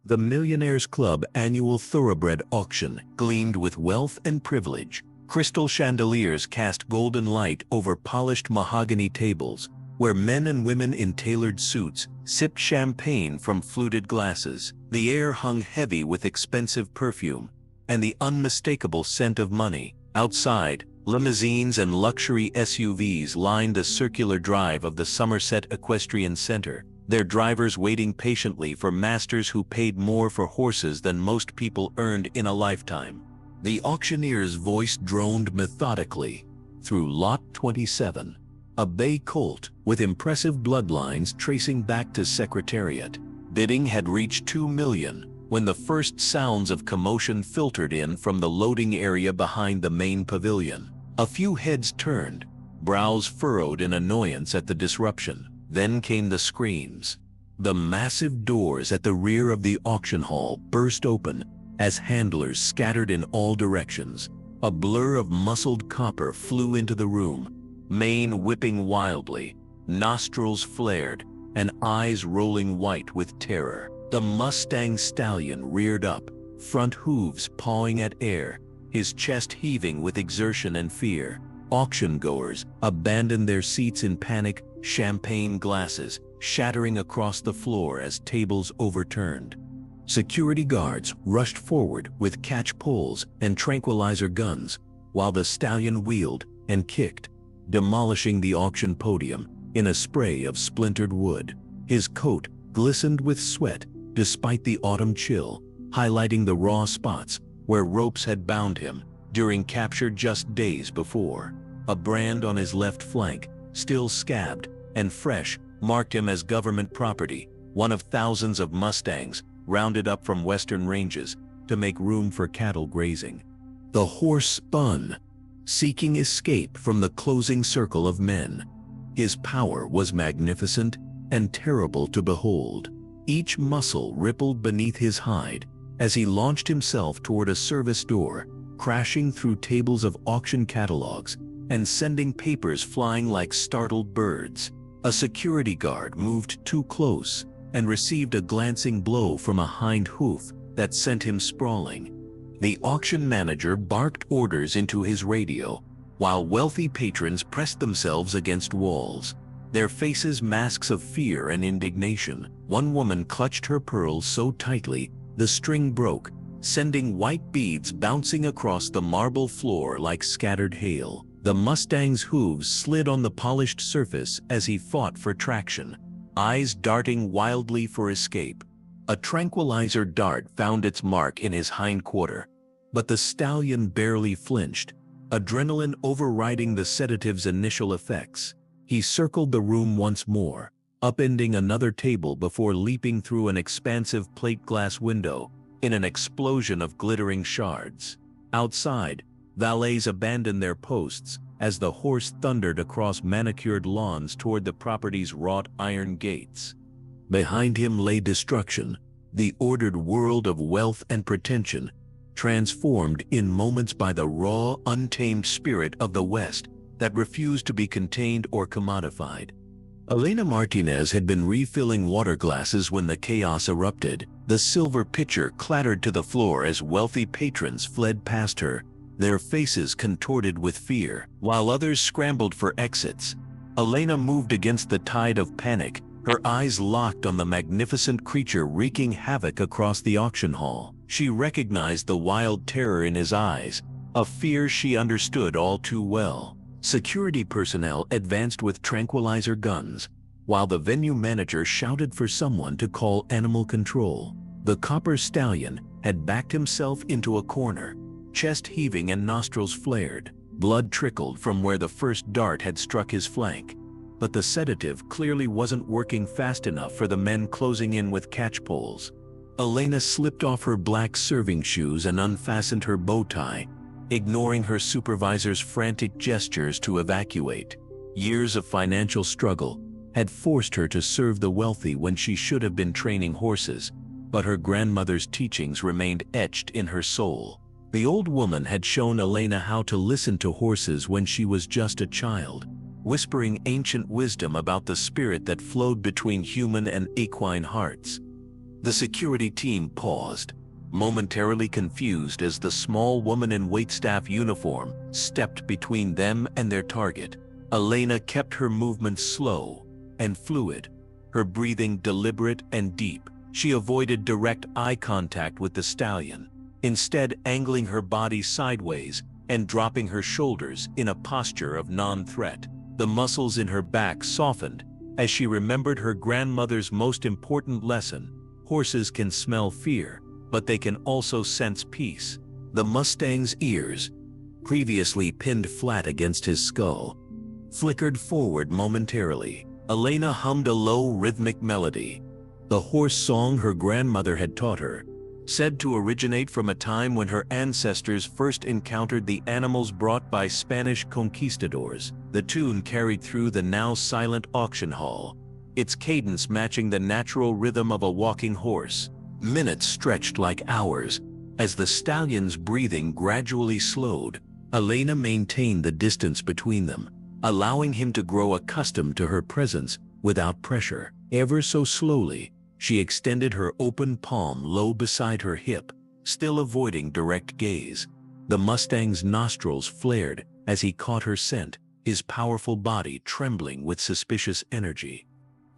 The Millionaire's Club annual thoroughbred auction gleamed with wealth and privilege. Crystal chandeliers cast golden light over polished mahogany tables, where men and women in tailored suits sipped champagne from fluted glasses. The air hung heavy with expensive perfume and the unmistakable scent of money. Outside, limousines and luxury SUVs lined the circular drive of the Somerset Equestrian Center, their drivers waiting patiently for masters who paid more for horses than most people earned in a lifetime. The auctioneer's voice droned methodically through Lot 27, a bay colt with impressive bloodlines tracing back to Secretariat. Bidding had reached $2 million when the first sounds of commotion filtered in from the loading area behind the main pavilion. A few heads turned, brows furrowed in annoyance at the disruption. Then came the screams. The massive doors at the rear of the auction hall burst open as handlers scattered in all directions. A blur of muscled copper flew into the room, mane whipping wildly, nostrils flared, and eyes rolling white with terror. The Mustang stallion reared up, front hooves pawing at air, his chest heaving with exertion and fear. Auction-goers abandoned their seats in panic, champagne glasses shattering across the floor as tables overturned. Security guards rushed forward with catch poles and tranquilizer guns, while the stallion wheeled and kicked, demolishing the auction podium in a spray of splintered wood. His coat glistened with sweat despite the autumn chill, highlighting the raw spots where ropes had bound him during capture just days before. A brand on his left flank, still scabbed and fresh, marked him as government property, one of thousands of Mustangs rounded up from western ranges to make room for cattle grazing. The horse spun, seeking escape from the closing circle of men. His power was magnificent and terrible to behold. Each muscle rippled beneath his hide as he launched himself toward a service door, crashing through tables of auction catalogs and sending papers flying like startled birds. A security guard moved too close and received a glancing blow from a hind hoof that sent him sprawling. The auction manager barked orders into his radio, while wealthy patrons pressed themselves against walls, their faces masks of fear and indignation. One woman clutched her pearls so tightly the string broke, sending white beads bouncing across the marble floor like scattered hail. The Mustang's hooves slid on the polished surface as he fought for traction, eyes darting wildly for escape. A tranquilizer dart found its mark in his hindquarter, but the stallion barely flinched, adrenaline overriding the sedative's initial effects. He circled the room once more, upending another table before leaping through an expansive plate glass window in an explosion of glittering shards. Outside, valets abandoned their posts as the horse thundered across manicured lawns toward the property's wrought iron gates. Behind him lay destruction, the ordered world of wealth and pretension, transformed in moments by the raw, untamed spirit of the West that refused to be contained or commodified. Elena Martinez had been refilling water glasses when the chaos erupted. The silver pitcher clattered to the floor as wealthy patrons fled past her, their faces contorted with fear, while others scrambled for exits. Elena moved against the tide of panic, her eyes locked on the magnificent creature wreaking havoc across the auction hall. She recognized the wild terror in his eyes, a fear she understood all too well. Security personnel advanced with tranquilizer guns, while the venue manager shouted for someone to call animal control. The copper stallion had backed himself into a corner, chest heaving and nostrils flared. Blood trickled from where the first dart had struck his flank, but the sedative clearly wasn't working fast enough for the men closing in with catch poles. Elena slipped off her black serving shoes and unfastened her bow tie, ignoring her supervisor's frantic gestures to evacuate. Years of financial struggle had forced her to serve the wealthy when she should have been training horses, but her grandmother's teachings remained etched in her soul. The old woman had shown Elena how to listen to horses when she was just a child, whispering ancient wisdom about the spirit that flowed between human and equine hearts. The security team paused, momentarily confused as the small woman in waitstaff uniform stepped between them and their target. Elena kept her movements slow and fluid, her breathing deliberate and deep. She avoided direct eye contact with the stallion, instead angling her body sideways and dropping her shoulders in a posture of non-threat. The muscles in her back softened as she remembered her grandmother's most important lesson: horses can smell fear, but they can also sense peace. The Mustang's ears, previously pinned flat against his skull, flickered forward momentarily. Elena hummed a low rhythmic melody, the horse song her grandmother had taught her, said to originate from a time when her ancestors first encountered the animals brought by Spanish conquistadors. The tune carried through the now silent auction hall, its cadence matching the natural rhythm of a walking horse. Minutes stretched like hours. As the stallion's breathing gradually slowed, Elena maintained the distance between them, allowing him to grow accustomed to her presence without pressure. Ever so slowly, she extended her open palm low beside her hip, still avoiding direct gaze. The Mustang's nostrils flared as he caught her scent, his powerful body trembling with suspicious energy.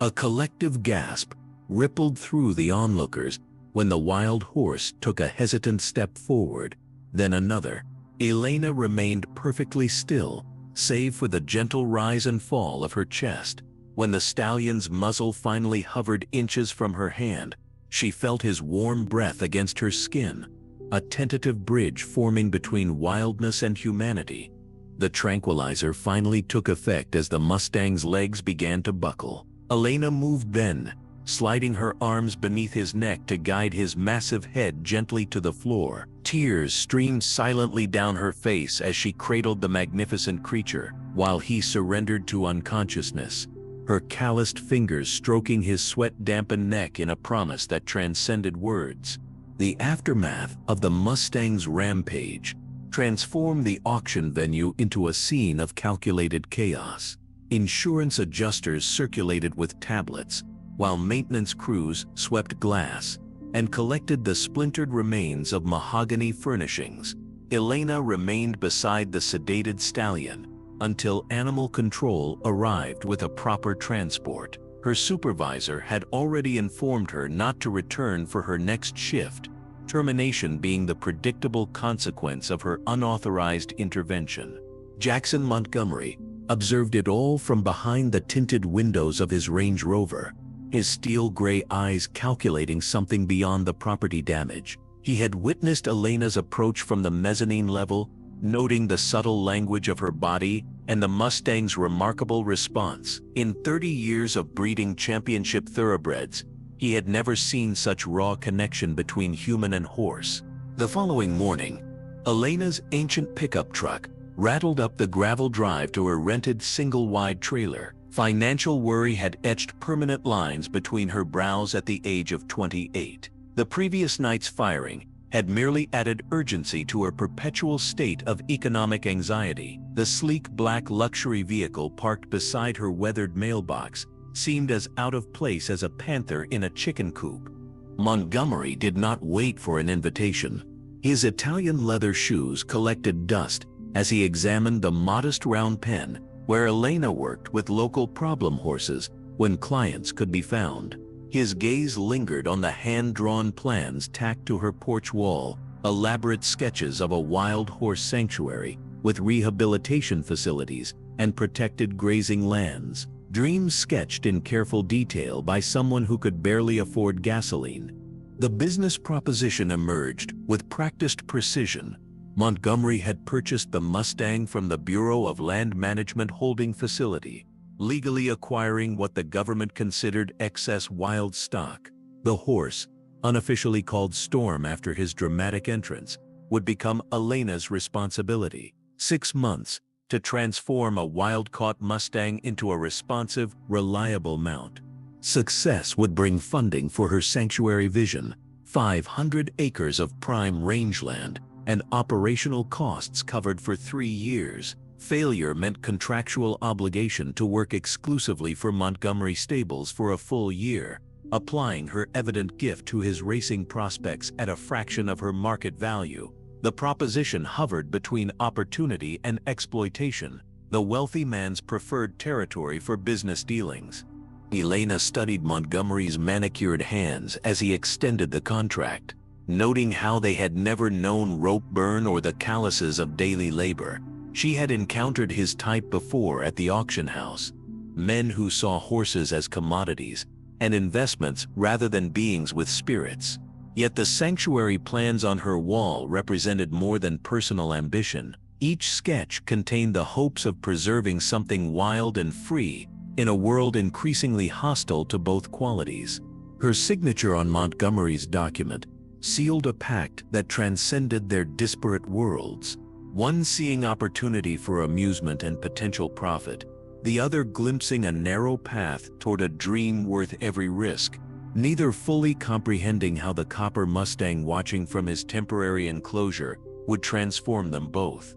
A collective gasp rippled through the onlookers when the wild horse took a hesitant step forward, then another. Elena remained perfectly still, save for the gentle rise and fall of her chest. When the stallion's muzzle finally hovered inches from her hand, she felt his warm breath against her skin, a tentative bridge forming between wildness and humanity. The tranquilizer finally took effect as the Mustang's legs began to buckle. Elena moved then, sliding her arms beneath his neck to guide his massive head gently to the floor. Tears streamed silently down her face as she cradled the magnificent creature, while he surrendered to unconsciousness, her calloused fingers stroking his sweat-dampened neck in a promise that transcended words. The aftermath of the Mustang's rampage transformed the auction venue into a scene of calculated chaos. Insurance adjusters circulated with tablets, while maintenance crews swept glass and collected the splintered remains of mahogany furnishings. Elena remained beside the sedated stallion until animal control arrived with a proper transport. Her supervisor had already informed her not to return for her next shift, termination being the predictable consequence of her unauthorized intervention. Jackson Montgomery observed it all from behind the tinted windows of his Range Rover, his steel-gray eyes calculating something beyond the property damage. He had witnessed Elena's approach from the mezzanine level, noting the subtle language of her body and the Mustang's remarkable response. In 30 years of breeding championship thoroughbreds, he had never seen such raw connection between human and horse. The following morning, Elena's ancient pickup truck rattled up the gravel drive to her rented single-wide trailer. Financial worry had etched permanent lines between her brows at the age of 28. The previous night's firing had merely added urgency to her perpetual state of economic anxiety. The sleek black luxury vehicle parked beside her weathered mailbox seemed as out of place as a panther in a chicken coop. Montgomery did not wait for an invitation. His Italian leather shoes collected dust as he examined the modest round pen where Elena worked with local problem horses when clients could be found. His gaze lingered on the hand-drawn plans tacked to her porch wall, elaborate sketches of a wild horse sanctuary with rehabilitation facilities and protected grazing lands, dreams sketched in careful detail by someone who could barely afford gasoline. The business proposition emerged with practiced precision. Montgomery had purchased the Mustang from the Bureau of Land Management holding facility, legally acquiring what the government considered excess wild stock. The horse, unofficially called Storm after his dramatic entrance, would become Elena's responsibility. 6 months to transform a wild-caught Mustang into a responsive, reliable mount. Success would bring funding for her sanctuary vision, 500 acres of prime rangeland, and operational costs covered for 3 years. Failure meant contractual obligation to work exclusively for Montgomery Stables for a full year. applying her evident gift to his racing prospects at a fraction of her market value. The proposition hovered between opportunity and exploitation, the wealthy man's preferred territory for business dealings. Elena studied Montgomery's manicured hands as he extended the contract, noting how they had never known rope burn or the calluses of daily labor. She had encountered his type before at the auction house, men who saw horses as commodities and investments rather than beings with spirits. Yet the sanctuary plans on her wall represented more than personal ambition. Each sketch contained the hopes of preserving something wild and free in a world increasingly hostile to both qualities. Her signature on Montgomery's document sealed a pact that transcended their disparate worlds, one seeing opportunity for amusement and potential profit, the other glimpsing a narrow path toward a dream worth every risk, neither fully comprehending how the copper Mustang watching from his temporary enclosure would transform them both.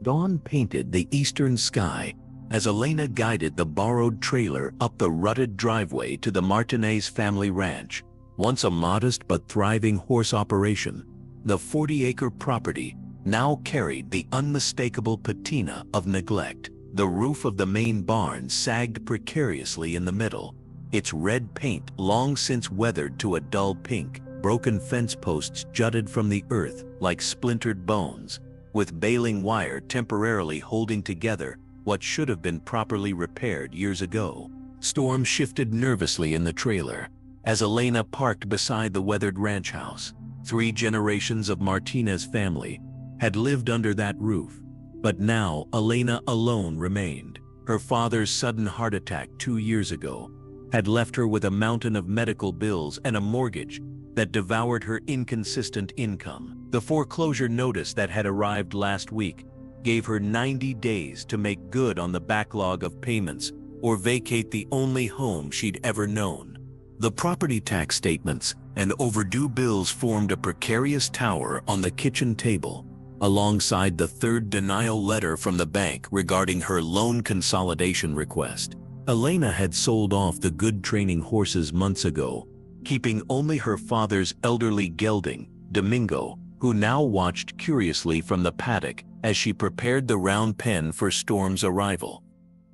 Dawn painted the eastern sky as Elena guided the borrowed trailer up the rutted driveway to the Martinez family ranch. Once a modest but thriving horse operation, the 40-acre property now carried the unmistakable patina of neglect. The roof of the main barn sagged precariously in the middle, its red paint long since weathered to a dull pink. Broken fence posts jutted from the earth like splintered bones, with baling wire temporarily holding together what should have been properly repaired years ago. Storm shifted nervously in the trailer as Elena parked beside the weathered ranch house. 3 generations of Martinez family had lived under that roof, but now Elena alone remained. Her father's sudden heart attack 2 years ago had left her with a mountain of medical bills and a mortgage that devoured her inconsistent income. The foreclosure notice that had arrived last week gave her 90 days to make good on the backlog of payments or vacate the only home she'd ever known. The property tax statements and overdue bills formed a precarious tower on the kitchen table, alongside the 3rd denial letter from the bank regarding her loan consolidation request. Elena had sold off the good training horses months ago, keeping only her father's elderly gelding, Domingo, who now watched curiously from the paddock as she prepared the round pen for Storm's arrival.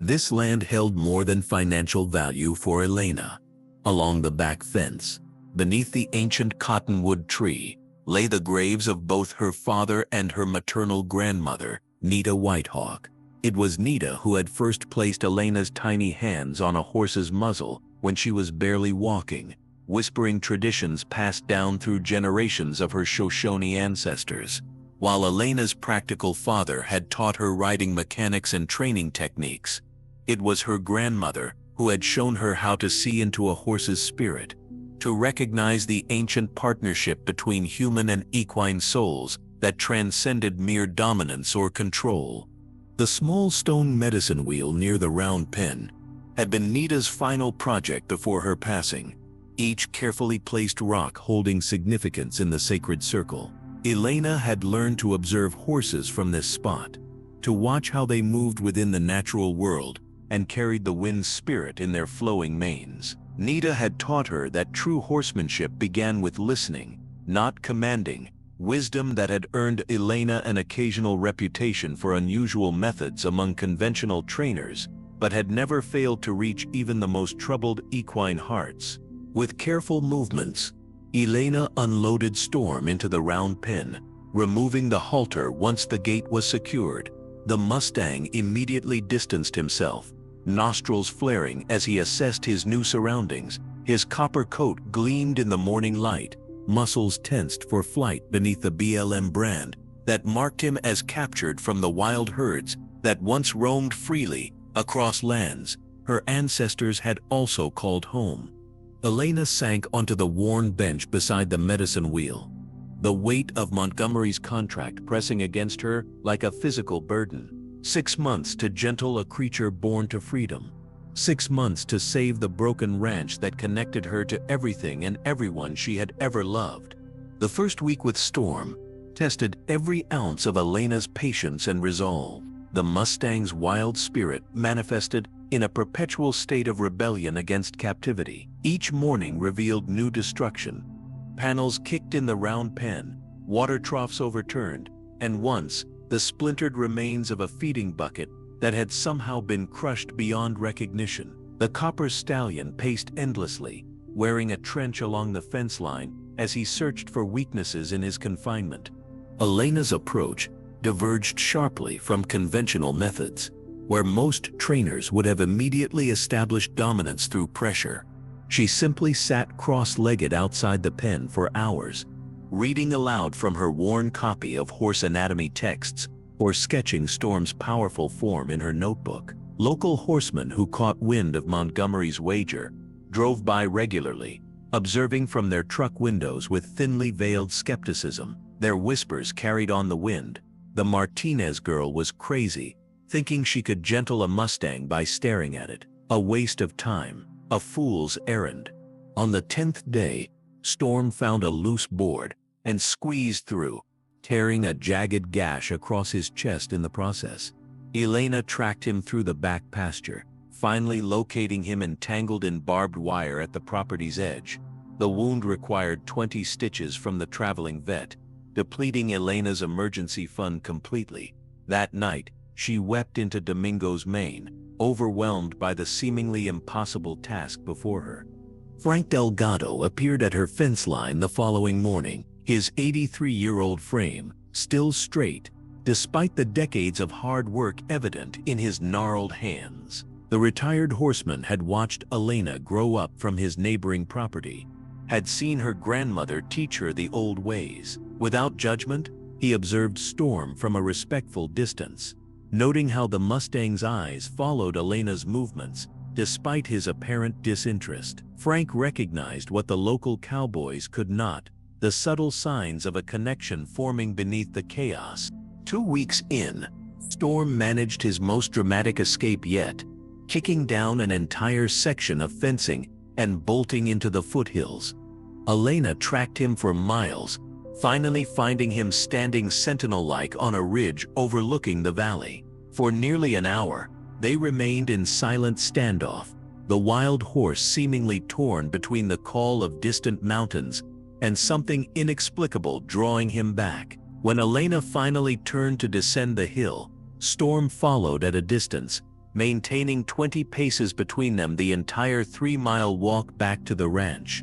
This land held more than financial value for Elena. Along the back fence, beneath the ancient cottonwood tree, lay the graves of both her father and her maternal grandmother, Nita Whitehawk. It was Nita who had first placed Elena's tiny hands on a horse's muzzle when she was barely walking, whispering traditions passed down through generations of her Shoshone ancestors, while Elena's practical father had taught her riding mechanics and training techniques. It was her grandmother who had shown her how to see into a horse's spirit, to recognize the ancient partnership between human and equine souls that transcended mere dominance or control. The small stone medicine wheel near the round pen had been Nita's final project before her passing, each carefully placed rock holding significance in the sacred circle. Elena had learned to observe horses from this spot, to watch how they moved within the natural world and carried the wind's spirit in their flowing manes. Nita had taught her that true horsemanship began with listening, not commanding, wisdom that had earned Elena an occasional reputation for unusual methods among conventional trainers, but had never failed to reach even the most troubled equine hearts. With careful movements, Elena unloaded Storm into the round pen, removing the halter once the gate was secured. The Mustang immediately distanced himself, nostrils flaring as he assessed his new surroundings. His copper coat gleamed in the morning light, muscles tensed for flight beneath the BLM brand that marked him as captured from the wild herds that once roamed freely across lands her ancestors had also called home. Elena sank onto the worn bench beside the medicine wheel, the weight of Montgomery's contract pressing against her like a physical burden. 6 months to gentle a creature born to freedom. 6 months to save the broken ranch that connected her to everything and everyone she had ever loved. The first week with Storm tested every ounce of Elena's patience and resolve. The Mustang's wild spirit manifested in a perpetual state of rebellion against captivity. Each morning revealed new destruction. Panels kicked in the round pen, water troughs overturned, and once, the splintered remains of a feeding bucket that had somehow been crushed beyond recognition. The copper stallion paced endlessly, wearing a trench along the fence line as he searched for weaknesses in his confinement. Elena's approach diverged sharply from conventional methods, where most trainers would have immediately established dominance through pressure. She simply sat cross-legged outside the pen for hours, reading aloud from her worn copy of horse anatomy texts or sketching Storm's powerful form in her notebook. Local horsemen who caught wind of Montgomery's wager drove by regularly, observing from their truck windows with thinly veiled skepticism. Their whispers carried on the wind. The Martinez girl was crazy, thinking she could gentle a Mustang by staring at it. A waste of time, a fool's errand. On the 10th day, Storm found a loose board and squeezed through, tearing a jagged gash across his chest in the process. Elena tracked him through the back pasture, finally locating him entangled in barbed wire at the property's edge. The wound required 20 stitches from the traveling vet, depleting Elena's emergency fund completely. That night, she wept into Domingo's mane, overwhelmed by the seemingly impossible task before her. Frank Delgado appeared at her fence line the following morning, his 83-year-old frame still straight, despite the decades of hard work evident in his gnarled hands. The retired horseman had watched Elena grow up from his neighboring property, had seen her grandmother teach her the old ways. Without judgment, he observed Storm from a respectful distance, noting how the Mustang's eyes followed Elena's movements despite his apparent disinterest. Frank recognized what the local cowboys could not, the subtle signs of a connection forming beneath the chaos. 2 weeks in, Storm managed his most dramatic escape yet, kicking down an entire section of fencing and bolting into the foothills. Elena tracked him for miles, finally finding him standing sentinel-like on a ridge overlooking the valley. For nearly an hour, they remained in silent standoff, the wild horse seemingly torn between the call of distant mountains and something inexplicable drawing him back. When Elena finally turned to descend the hill, Storm followed at a distance, maintaining 20 paces between them the entire 3-mile walk back to the ranch.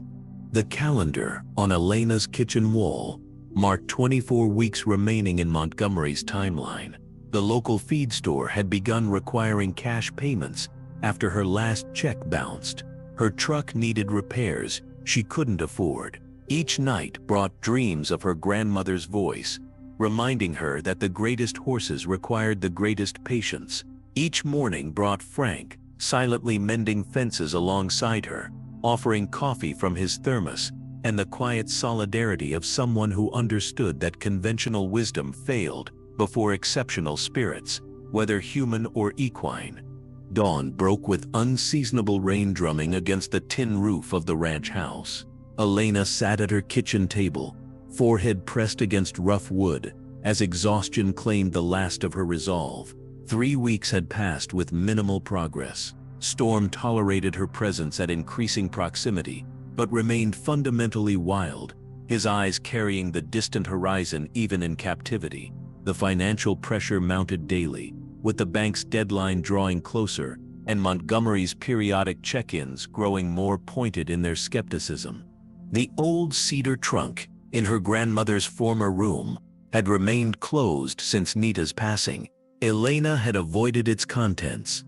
The calendar on Elena's kitchen wall marked 24 weeks remaining in Montgomery's timeline. The local feed store had begun requiring cash payments after her last check bounced. Her truck needed repairs she couldn't afford. Each night brought dreams of her grandmother's voice, reminding her that the greatest horses required the greatest patience. Each morning brought Frank, silently mending fences alongside her, offering coffee from his thermos, and the quiet solidarity of someone who understood that conventional wisdom failed before exceptional spirits, whether human or equine. Dawn broke with unseasonable rain drumming against the tin roof of the ranch house. Elena sat at her kitchen table, forehead pressed against rough wood, as exhaustion claimed the last of her resolve. 3 weeks had passed with minimal progress. Storm tolerated her presence at increasing proximity, but remained fundamentally wild, his eyes carrying the distant horizon even in captivity. The financial pressure mounted daily, with the bank's deadline drawing closer and Montgomery's periodic check-ins growing more pointed in their skepticism. The old cedar trunk in her grandmother's former room had remained closed since Nita's passing. Elena had avoided its contents,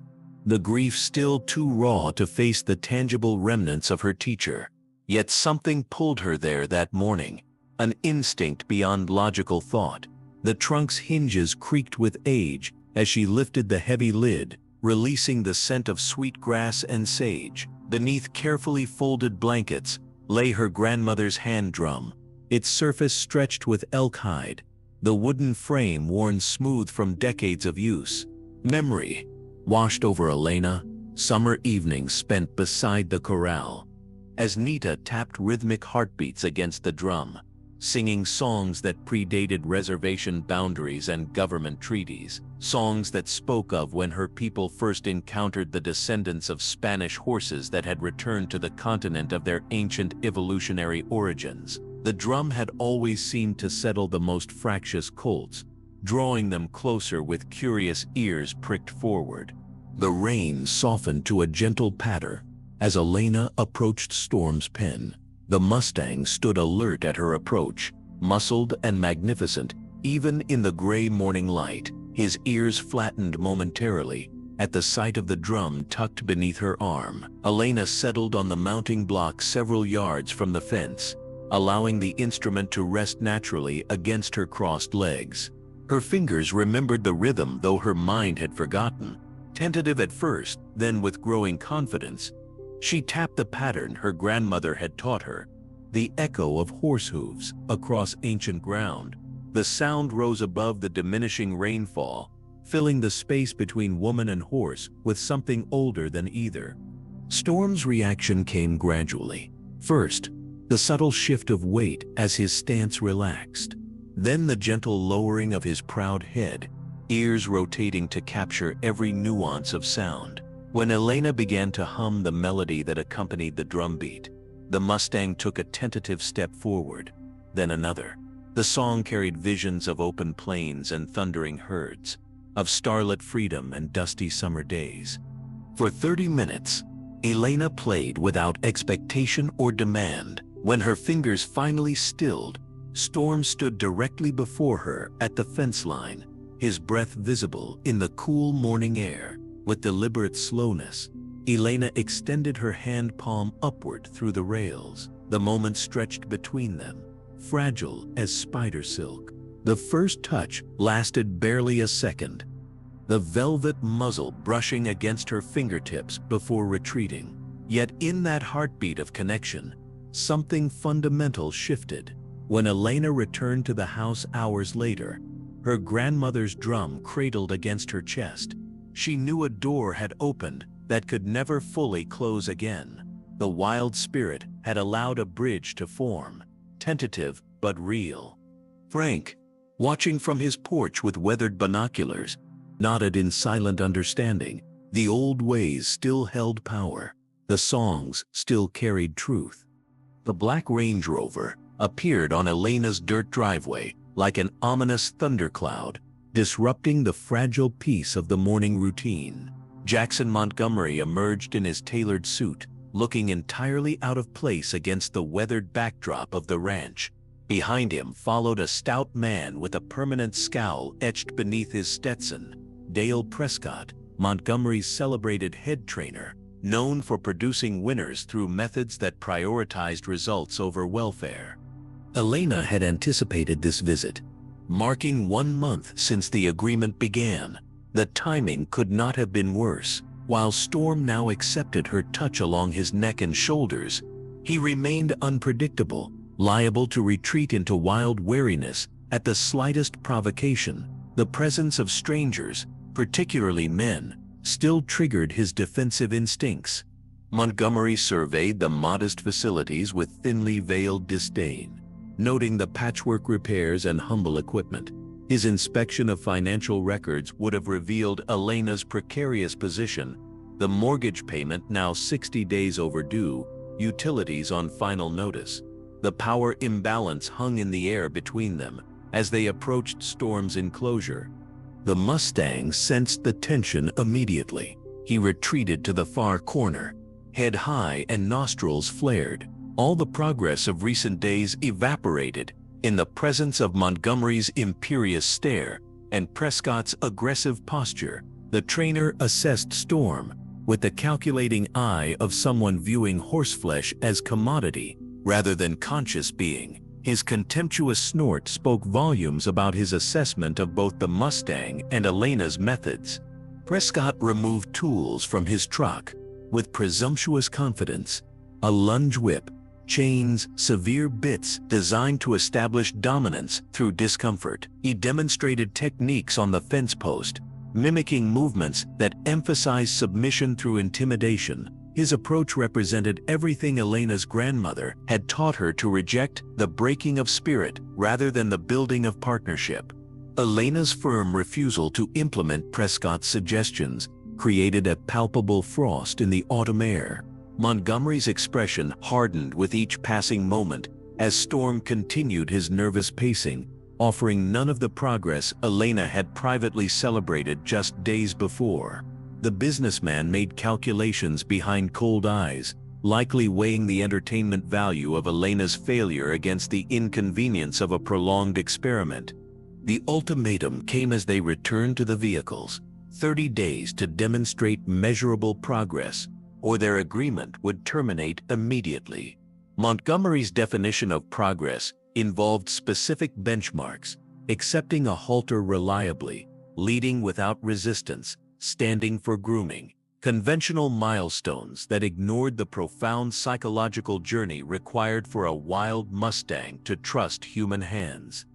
the grief still too raw to face the tangible remnants of her teacher. Yet something pulled her there that morning, an instinct beyond logical thought. The trunk's hinges creaked with age as she lifted the heavy lid, releasing the scent of sweet grass and sage. Beneath carefully folded blankets lay her grandmother's hand drum, its surface stretched with elk hide, the wooden frame worn smooth from decades of use. Memory washed over Elena, summer evenings spent beside the corral. As Nita tapped rhythmic heartbeats against the drum, singing songs that predated reservation boundaries and government treaties, songs that spoke of when her people first encountered the descendants of Spanish horses that had returned to the continent of their ancient evolutionary origins. The drum had always seemed to settle the most fractious colts, drawing them closer with curious ears pricked forward. The rain softened to a gentle patter as Elena approached Storm's pen. The Mustang stood alert at her approach, muscled and magnificent, even in the gray morning light. His ears flattened momentarily at the sight of the drum tucked beneath her arm. Elena settled on the mounting block several yards from the fence, allowing the instrument to rest naturally against her crossed legs. Her fingers remembered the rhythm, though her mind had forgotten. Tentative at first, then with growing confidence, she tapped the pattern her grandmother had taught her, the echo of horse hooves across ancient ground. The sound rose above the diminishing rainfall, filling the space between woman and horse with something older than either. Storm's reaction came gradually. First, the subtle shift of weight as his stance relaxed. Then the gentle lowering of his proud head, ears rotating to capture every nuance of sound. When Elena began to hum the melody that accompanied the drumbeat, the Mustang took a tentative step forward, then another. The song carried visions of open plains and thundering herds, of starlit freedom and dusty summer days. For 30 minutes, Elena played without expectation or demand. When her fingers finally stilled, Storm stood directly before her at the fence line, his breath visible in the cool morning air. With deliberate slowness, Elena extended her hand palm upward through the rails. The moment stretched between them, fragile as spider silk. The first touch lasted barely a second, the velvet muzzle brushing against her fingertips before retreating. Yet in that heartbeat of connection, something fundamental shifted. When Elena returned to the house hours later, her grandmother's drum cradled against her chest. She knew a door had opened that could never fully close again. The wild spirit had allowed a bridge to form, tentative but real. Frank, watching from his porch with weathered binoculars, nodded in silent understanding. The old ways still held power. The songs still carried truth. The black Range Rover appeared on Elena's dirt driveway like an ominous thundercloud, disrupting the fragile peace of the morning routine. Jackson Montgomery emerged in his tailored suit, looking entirely out of place against the weathered backdrop of the ranch. Behind him followed a stout man with a permanent scowl etched beneath his Stetson, Dale Prescott, Montgomery's celebrated head trainer, known for producing winners through methods that prioritized results over welfare. Elena had anticipated this visit, marking 1 month since the agreement began. The timing could not have been worse. While Storm now accepted her touch along his neck and shoulders, he remained unpredictable, liable to retreat into wild wariness at the slightest provocation. The presence of strangers, particularly men, still triggered his defensive instincts. Montgomery surveyed the modest facilities with thinly veiled disdain, noting the patchwork repairs and humble equipment. His inspection of financial records would have revealed Elena's precarious position, the mortgage payment now 60 days overdue, utilities on final notice. The power imbalance hung in the air between them as they approached Storm's enclosure. The Mustang sensed the tension immediately. He retreated to the far corner, head high and nostrils flared. All the progress of recent days evaporated in the presence of Montgomery's imperious stare and Prescott's aggressive posture. The trainer assessed Storm with the calculating eye of someone viewing horseflesh as commodity rather than conscious being. His contemptuous snort spoke volumes about his assessment of both the Mustang and Elena's methods. Prescott removed tools from his truck with presumptuous confidence, a lunge whip, chains, severe bits designed to establish dominance through discomfort. He demonstrated techniques on the fence post, mimicking movements that emphasized submission through intimidation. His approach represented everything Elena's grandmother had taught her to reject: the breaking of spirit rather than the building of partnership. Elena's firm refusal to implement Prescott's suggestions created a palpable frost in the autumn air. Montgomery's expression hardened with each passing moment as Storm continued his nervous pacing, offering none of the progress Elena had privately celebrated just days before. The businessman made calculations behind cold eyes, likely weighing the entertainment value of Elena's failure against the inconvenience of a prolonged experiment. The ultimatum came as they returned to the vehicles: 30 days to demonstrate measurable progress, or their agreement would terminate immediately. Montgomery's definition of progress involved specific benchmarks: accepting a halter reliably, leading without resistance, standing for grooming. Conventional milestones that ignored the profound psychological journey required for a wild Mustang to trust human hands.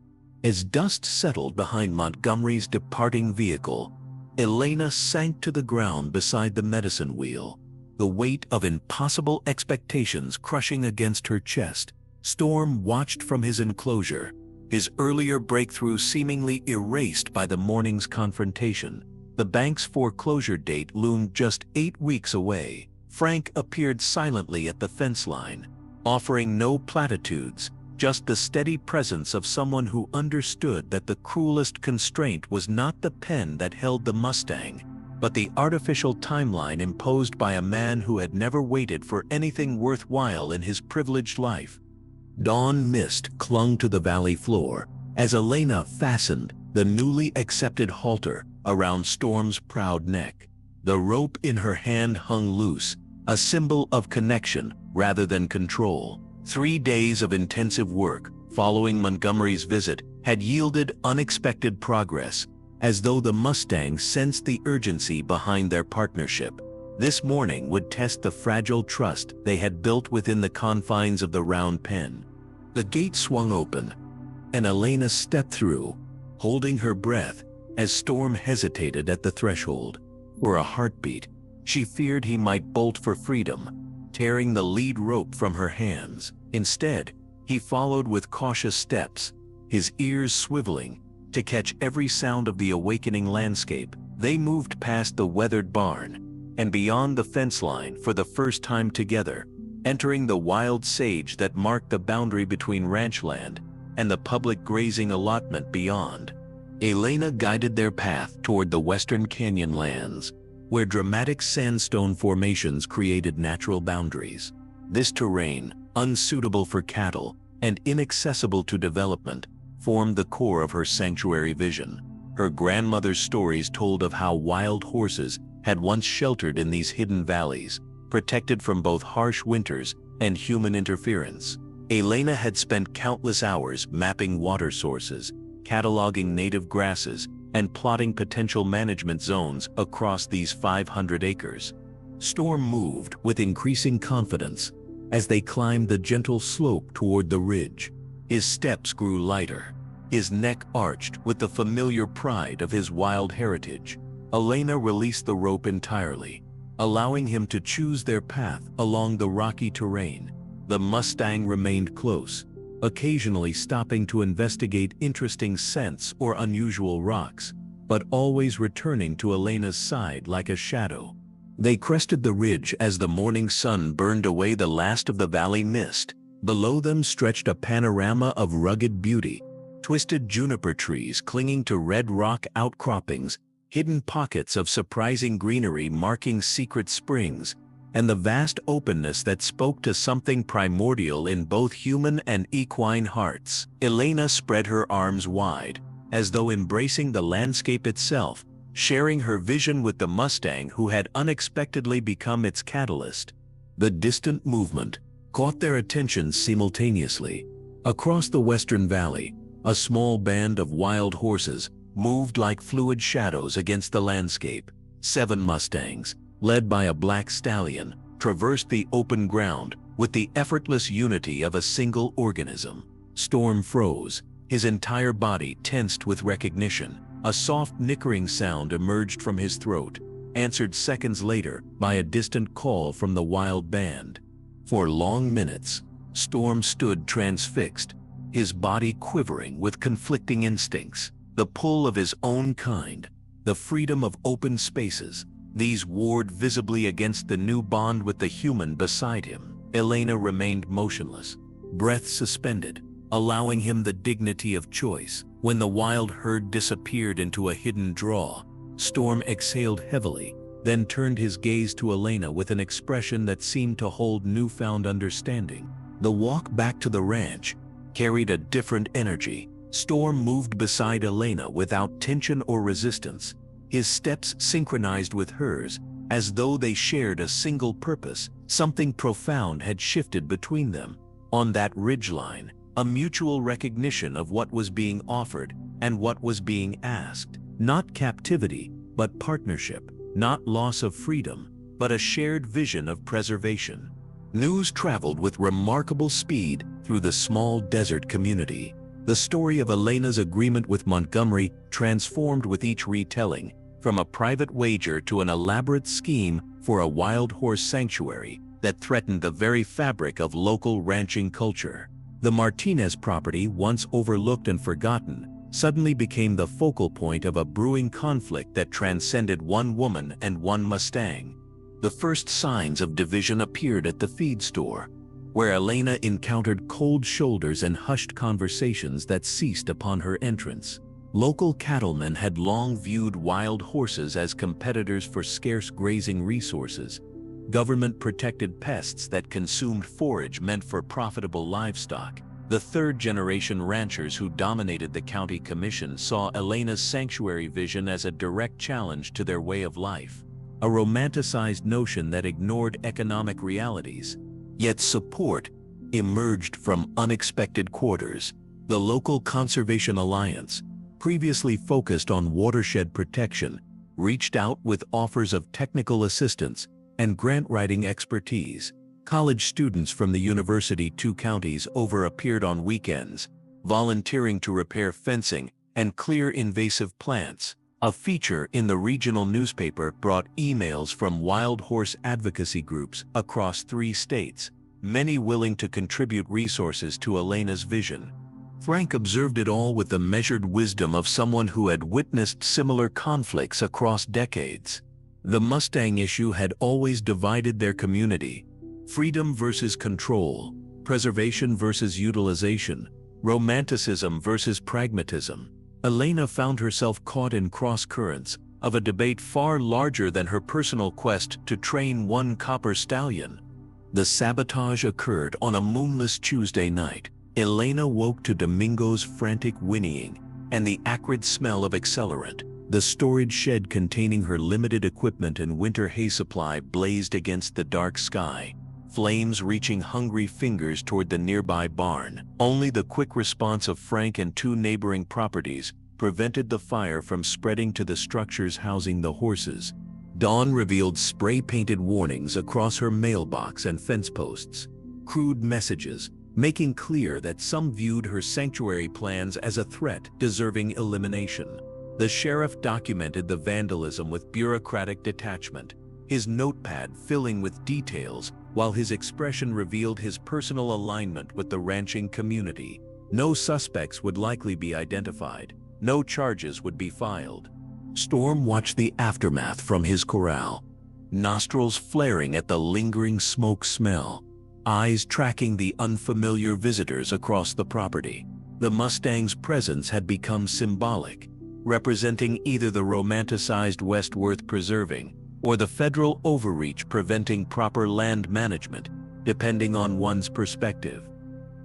As dust settled behind Montgomery's departing vehicle, Elena sank to the ground beside the medicine wheel, the weight of impossible expectations crushing against her chest. Storm watched from his enclosure, his earlier breakthrough seemingly erased by the morning's confrontation. The bank's foreclosure date loomed just 8 weeks away. Frank appeared silently at the fence line, offering no platitudes, just the steady presence of someone who understood that the cruelest constraint was not the pen that held the Mustang, but the artificial timeline imposed by a man who had never waited for anything worthwhile in his privileged life. Dawn mist clung to the valley floor as Elena fastened the newly accepted halter around Storm's proud neck. The rope in her hand hung loose, a symbol of connection rather than control. 3 days of intensive work following Montgomery's visit had yielded unexpected progress, as though the Mustang sensed the urgency behind their partnership. This morning would test the fragile trust they had built within the confines of the round pen. The gate swung open, and Elena stepped through, holding her breath as Storm hesitated at the threshold. For a heartbeat, she feared he might bolt for freedom, tearing the lead rope from her hands. Instead, he followed with cautious steps, his ears swiveling to catch every sound of the awakening landscape. They moved past the weathered barn and beyond the fence line for the first time together, entering the wild sage that marked the boundary between ranchland and the public grazing allotment beyond. Elena guided their path toward the western canyon lands, where dramatic sandstone formations created natural boundaries. This terrain, unsuitable for cattle and inaccessible to development, formed the core of her sanctuary vision. Her grandmother's stories told of how wild horses had once sheltered in these hidden valleys, protected from both harsh winters and human interference. Elena had spent countless hours mapping water sources, cataloging native grasses, and plotting potential management zones across these 500 acres. Storm moved with increasing confidence as they climbed the gentle slope toward the ridge. His steps grew lighter, his neck arched with the familiar pride of his wild heritage. Elena released the rope entirely, allowing him to choose their path along the rocky terrain. The Mustang remained close, occasionally stopping to investigate interesting scents or unusual rocks, but always returning to Elena's side like a shadow. They crested the ridge as the morning sun burned away the last of the valley mist. Below them stretched a panorama of rugged beauty: twisted juniper trees clinging to red rock outcroppings, hidden pockets of surprising greenery marking secret springs, and the vast openness that spoke to something primordial in both human and equine hearts. Elena spread her arms wide, as though embracing the landscape itself, sharing her vision with the Mustang who had unexpectedly become its catalyst. The distant movement caught their attention simultaneously. Across the western valley, a small band of wild horses moved like fluid shadows against the landscape. 7 Mustangs, led by a black stallion, traversed the open ground with the effortless unity of a single organism. Storm froze, his entire body tensed with recognition. A soft nickering sound emerged from his throat, answered seconds later by a distant call from the wild band. For long minutes, Storm stood transfixed, his body quivering with conflicting instincts. The pull of his own kind, the freedom of open spaces, these warred visibly against the new bond with the human beside him. Elena remained motionless, breath suspended, allowing him the dignity of choice. When the wild herd disappeared into a hidden draw, Storm exhaled heavily, then turned his gaze to Elena with an expression that seemed to hold newfound understanding. The walk back to the ranch carried a different energy. Storm moved beside Elena without tension or resistance, his steps synchronized with hers, as though they shared a single purpose. Something profound had shifted between them. On that ridgeline, a mutual recognition of what was being offered and what was being asked. Not captivity, but partnership. Not loss of freedom, but a shared vision of preservation. News traveled with remarkable speed through the small desert community. The story of Elena's agreement with Montgomery transformed with each retelling, from a private wager to an elaborate scheme for a wild horse sanctuary that threatened the very fabric of local ranching culture. The Martinez property, once overlooked and forgotten, suddenly became the focal point of a brewing conflict that transcended one woman and one Mustang. The first signs of division appeared at the feed store, where Elena encountered cold shoulders and hushed conversations that ceased upon her entrance. Local cattlemen had long viewed wild horses as competitors for scarce grazing resources, government-protected pests that consumed forage meant for profitable livestock. The third-generation ranchers who dominated the county commission saw Elena's sanctuary vision as a direct challenge to their way of life, a romanticized notion that ignored economic realities. Yet support emerged from unexpected quarters. The local Conservation Alliance, previously focused on watershed protection, reached out with offers of technical assistance and grant-writing expertise. College students from the university 2 counties over appeared on weekends, volunteering to repair fencing and clear invasive plants. A feature in the regional newspaper brought emails from wild horse advocacy groups across 3 states, many willing to contribute resources to Elena's vision. Frank observed it all with the measured wisdom of someone who had witnessed similar conflicts across decades. The Mustang issue had always divided their community. Freedom versus control, preservation versus utilization, romanticism versus pragmatism. Elena found herself caught in cross-currents of a debate far larger than her personal quest to train one copper stallion. The sabotage occurred on a moonless Tuesday night. Elena woke to Domingo's frantic whinnying and the acrid smell of accelerant. The storage shed containing her limited equipment and winter hay supply blazed against the dark sky, flames reaching hungry fingers toward the nearby barn. Only the quick response of Frank and 2 neighboring properties prevented the fire from spreading to the structures housing the horses. Dawn revealed spray-painted warnings across her mailbox and fence posts, crude messages making clear that some viewed her sanctuary plans as a threat deserving elimination. The sheriff documented the vandalism with bureaucratic detachment, his notepad filling with details, while his expression revealed his personal alignment with the ranching community. No suspects would likely be identified. No charges would be filed. Storm watched the aftermath from his corral, nostrils flaring at the lingering smoke smell, eyes tracking the unfamiliar visitors across the property. The Mustang's presence had become symbolic, representing either the romanticized West worth preserving or the federal overreach preventing proper land management, depending on one's perspective.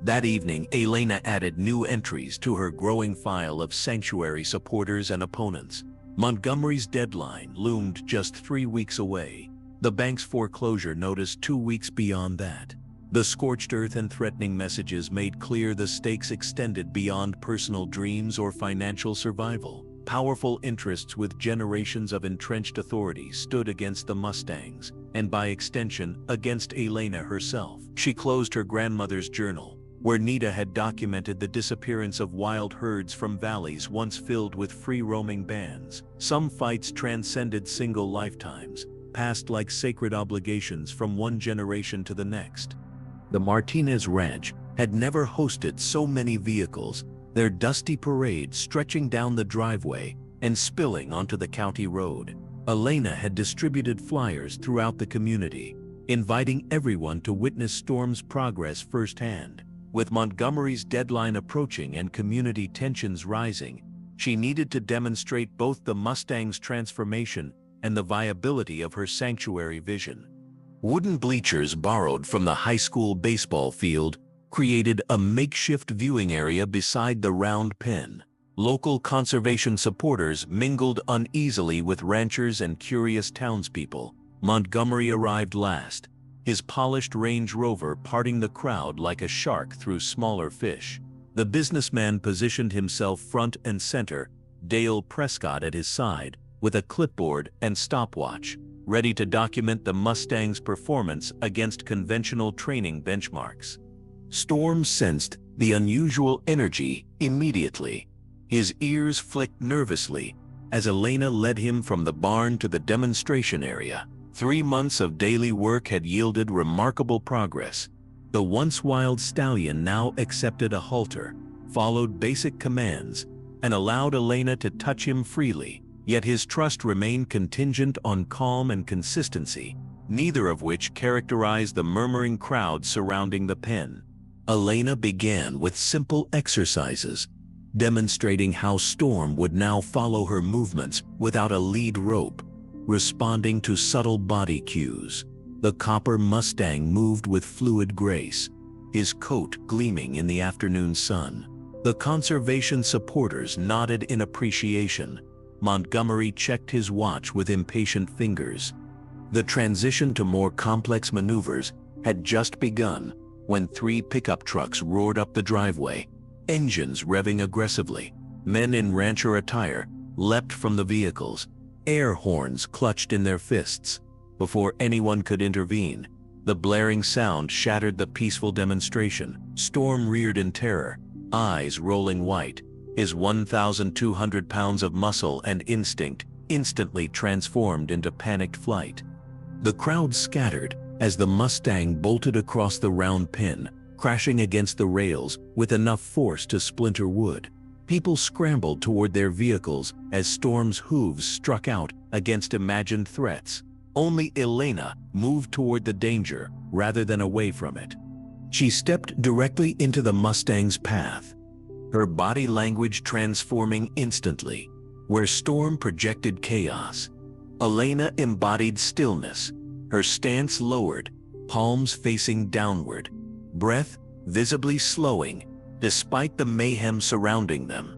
That evening, Elena added new entries to her growing file of sanctuary supporters and opponents. Montgomery's deadline loomed just 3 weeks away. The bank's foreclosure notice 2 weeks beyond that. The scorched earth and threatening messages made clear the stakes extended beyond personal dreams or financial survival. Powerful interests with generations of entrenched authority stood against the Mustangs, and by extension, against Elena herself. She closed her grandmother's journal, where Nita had documented the disappearance of wild herds from valleys once filled with free-roaming bands. Some fights transcended single lifetimes, passed like sacred obligations from one generation to the next. The Martinez Ranch had never hosted so many vehicles, their dusty parade stretching down the driveway and spilling onto the county road. Elena had distributed flyers throughout the community, inviting everyone to witness Storm's progress firsthand. With Montgomery's deadline approaching and community tensions rising, she needed to demonstrate both the Mustang's transformation and the viability of her sanctuary vision. Wooden bleachers borrowed from the high school baseball field created a makeshift viewing area beside the round pen. Local conservation supporters mingled uneasily with ranchers and curious townspeople. Montgomery arrived last, his polished Range Rover parting the crowd like a shark through smaller fish. The businessman positioned himself front and center, Dale Prescott at his side, with a clipboard and stopwatch, ready to document the Mustang's performance against conventional training benchmarks. Storm sensed the unusual energy immediately. His ears flicked nervously as Elena led him from the barn to the demonstration area. 3 months of daily work had yielded remarkable progress. The once wild stallion now accepted a halter, followed basic commands, and allowed Elena to touch him freely, yet his trust remained contingent on calm and consistency, neither of which characterized the murmuring crowd surrounding the pen. Elena began with simple exercises, demonstrating how Storm would now follow her movements without a lead rope, responding to subtle body cues. The copper Mustang moved with fluid grace, his coat gleaming in the afternoon sun. The conservation supporters nodded in appreciation. Montgomery checked his watch with impatient fingers. The transition to more complex maneuvers had just begun when 3 pickup trucks roared up the driveway, engines revving aggressively. Men in rancher attire leapt from the vehicles, air horns clutched in their fists. Before anyone could intervene, the blaring sound shattered the peaceful demonstration. Storm reared in terror, eyes rolling white, his 1,200 pounds of muscle and instinct instantly transformed into panicked flight. The crowd scattered as the Mustang bolted across the round pen, crashing against the rails with enough force to splinter wood. People scrambled toward their vehicles as Storm's hooves struck out against imagined threats. Only Elena moved toward the danger rather than away from it. She stepped directly into the Mustang's path, her body language transforming instantly. Where Storm projected chaos, Elena embodied stillness, her stance lowered, palms facing downward, breath visibly slowing despite the mayhem surrounding them.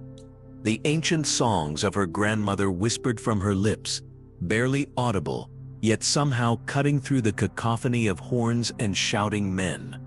The ancient songs of her grandmother whispered from her lips, barely audible, yet somehow cutting through the cacophony of horns and shouting men.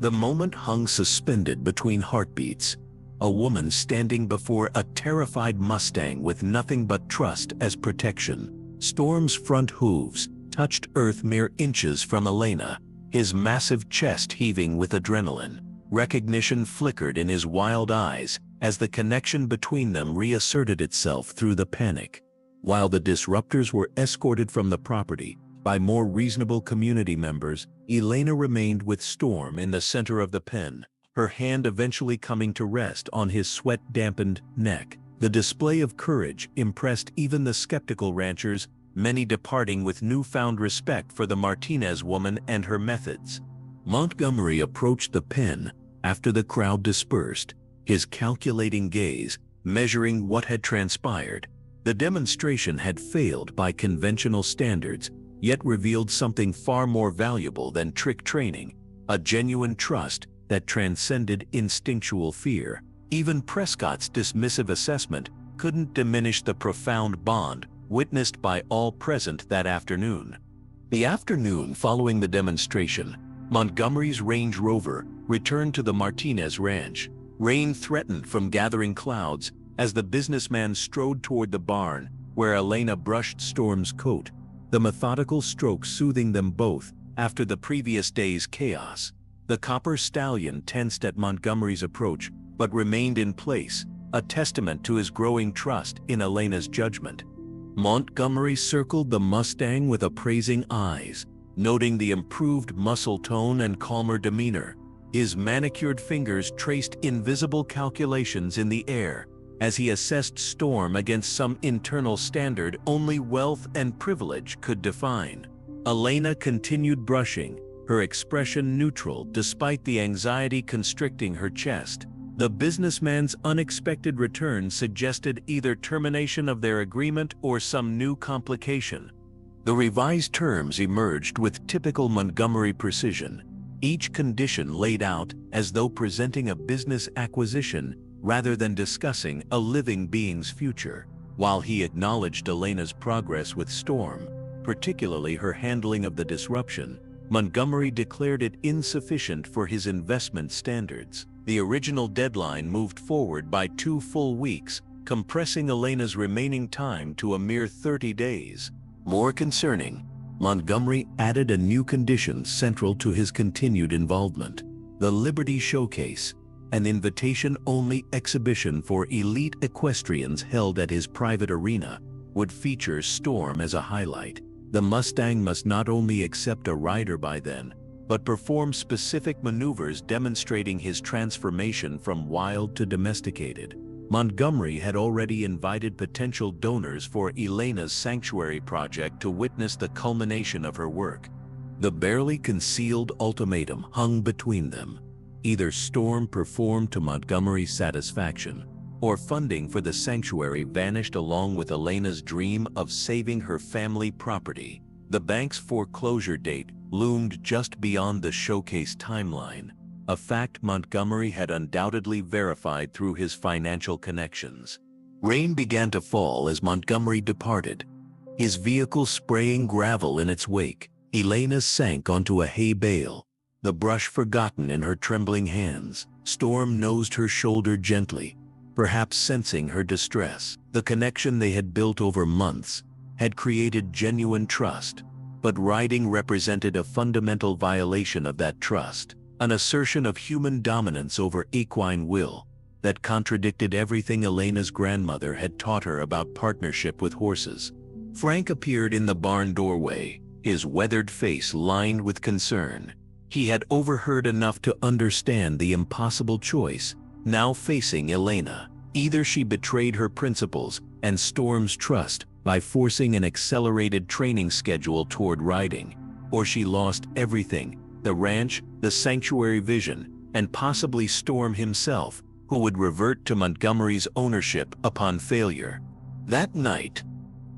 The moment hung suspended between heartbeats, a woman standing before a terrified Mustang with nothing but trust as protection. Storm's front hooves touched earth mere inches from Elena, his massive chest heaving with adrenaline. Recognition flickered in his wild eyes as the connection between them reasserted itself through the panic. While the disruptors were escorted from the property by more reasonable community members, Elena remained with Storm in the center of the pen, her hand eventually coming to rest on his sweat-dampened neck. The display of courage impressed even the skeptical ranchers, many departing with newfound respect for the Martinez woman and her methods. Montgomery approached the pen after the crowd dispersed, his calculating gaze measuring what had transpired. The demonstration had failed by conventional standards, yet revealed something far more valuable than trick training, a genuine trust that transcended instinctual fear. Even Prescott's dismissive assessment couldn't diminish the profound bond witnessed by all present that afternoon. The afternoon following the demonstration, Montgomery's Range Rover returned to the Martinez Ranch. Rain threatened from gathering clouds as the businessman strode toward the barn, where Elena brushed Storm's coat, the methodical stroke soothing them both after the previous day's chaos. The copper stallion tensed at Montgomery's approach, but remained in place, a testament to his growing trust in Elena's judgment. Montgomery circled the Mustang with appraising eyes, noting the improved muscle tone and calmer demeanor. His manicured fingers traced invisible calculations in the air as he assessed Storm against some internal standard only wealth and privilege could define. Elena continued brushing, her expression neutral despite the anxiety constricting her chest. The businessman's unexpected return suggested either termination of their agreement or some new complication. The revised terms emerged with typical Montgomery precision, each condition laid out as though presenting a business acquisition rather than discussing a living being's future. While he acknowledged Elena's progress with Storm, particularly her handling of the disruption, Montgomery declared it insufficient for his investment standards. The original deadline moved forward by 2 full weeks, compressing Elena's remaining time to a mere 30 days. More concerning, Montgomery added a new condition central to his continued involvement: the Liberty Showcase, an invitation-only exhibition for elite equestrians held at his private arena, would feature Storm as a highlight. The Mustang must not only accept a rider by then, but perform specific maneuvers demonstrating his transformation from wild to domesticated. Montgomery had already invited potential donors for Elena's sanctuary project to witness the culmination of her work. The barely concealed ultimatum hung between them: either Storm performed to Montgomery's satisfaction, or funding for the sanctuary vanished along with Elena's dream of saving her family property. The bank's foreclosure date loomed just beyond the showcase timeline, a fact Montgomery had undoubtedly verified through his financial connections. Rain began to fall as Montgomery departed, his vehicle spraying gravel in its wake. Elena sank onto a hay bale, the brush forgotten in her trembling hands. Storm nosed her shoulder gently, perhaps sensing her distress. The connection they had built over months had created genuine trust, but riding represented a fundamental violation of that trust, an assertion of human dominance over equine will that contradicted everything Elena's grandmother had taught her about partnership with horses. Frank appeared in the barn doorway, his weathered face lined with concern. He had overheard enough to understand the impossible choice now facing Elena. Either she betrayed her principles and Storm's trust by forcing an accelerated training schedule toward riding, or she lost everything: the ranch, the sanctuary vision, and possibly Storm himself, who would revert to Montgomery's ownership upon failure. That night,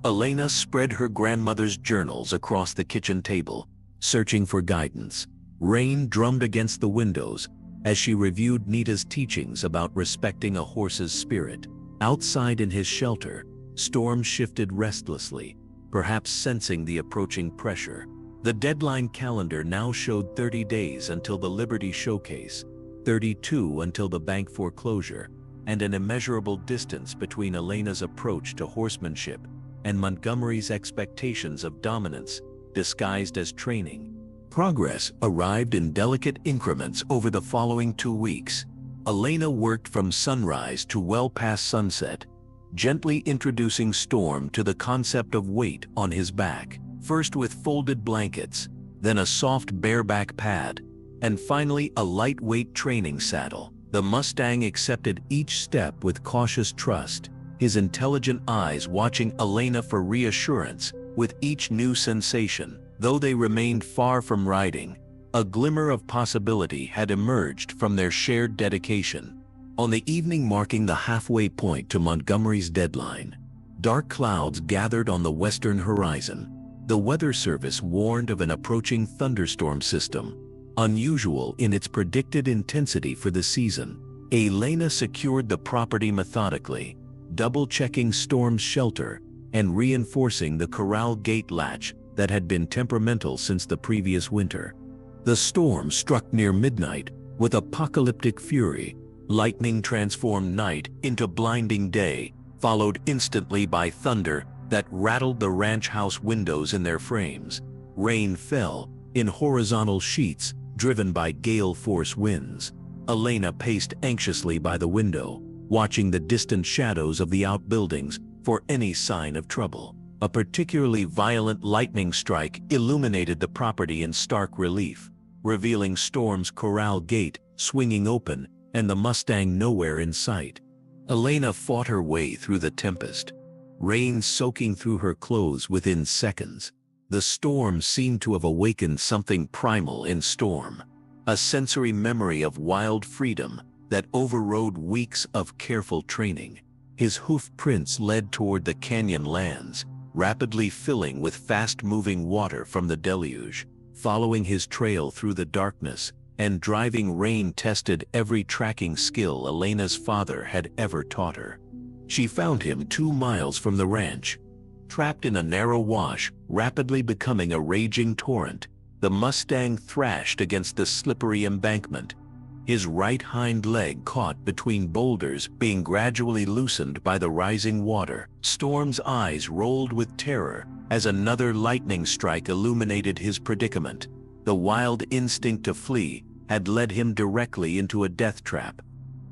Elena spread her grandmother's journals across the kitchen table, searching for guidance. Rain drummed against the windows as she reviewed Nita's teachings about respecting a horse's spirit. Outside in his shelter, Storm shifted restlessly, perhaps sensing the approaching pressure. The deadline calendar now showed 30 days until the Liberty Showcase, 32 until the bank foreclosure, and an immeasurable distance between Elena's approach to horsemanship and Montgomery's expectations of dominance, disguised as training. Progress arrived in delicate increments over the following 2 weeks. Elena worked from sunrise to well past sunset, gently introducing Storm to the concept of weight on his back, first with folded blankets, then a soft bareback pad, and finally a lightweight training saddle. The Mustang accepted each step with cautious trust, his intelligent eyes watching Elena for reassurance with each new sensation. Though they remained far from riding, a glimmer of possibility had emerged from their shared dedication. On the evening marking the halfway point to Montgomery's deadline, dark clouds gathered on the western horizon. The Weather Service warned of an approaching thunderstorm system, unusual in its predicted intensity for the season. Elena secured the property methodically, double-checking Storm's shelter and reinforcing the corral gate latch that had been temperamental since the previous winter. The storm struck near midnight with apocalyptic fury. Lightning transformed night into blinding day, followed instantly by thunder that rattled the ranch house windows in their frames. Rain fell in horizontal sheets, driven by gale-force winds. Elena paced anxiously by the window, watching the distant shadows of the outbuildings for any sign of trouble. A particularly violent lightning strike illuminated the property in stark relief, revealing Storm's corral gate swinging open and the Mustang nowhere in sight. Elena fought her way through the tempest, rain soaking through her clothes within seconds. The storm seemed to have awakened something primal in Storm, a sensory memory of wild freedom that overrode weeks of careful training. His hoof prints led toward the canyon lands, rapidly filling with fast-moving water from the deluge. Following his trail through the darkness and driving rain tested every tracking skill Elena's father had ever taught her. She found him 2 miles from the ranch, trapped in a narrow wash, rapidly becoming a raging torrent. The Mustang thrashed against the slippery embankment, his right hind leg caught between boulders being gradually loosened by the rising water. Storm's eyes rolled with terror as another lightning strike illuminated his predicament. The wild instinct to flee had led him directly into a death trap.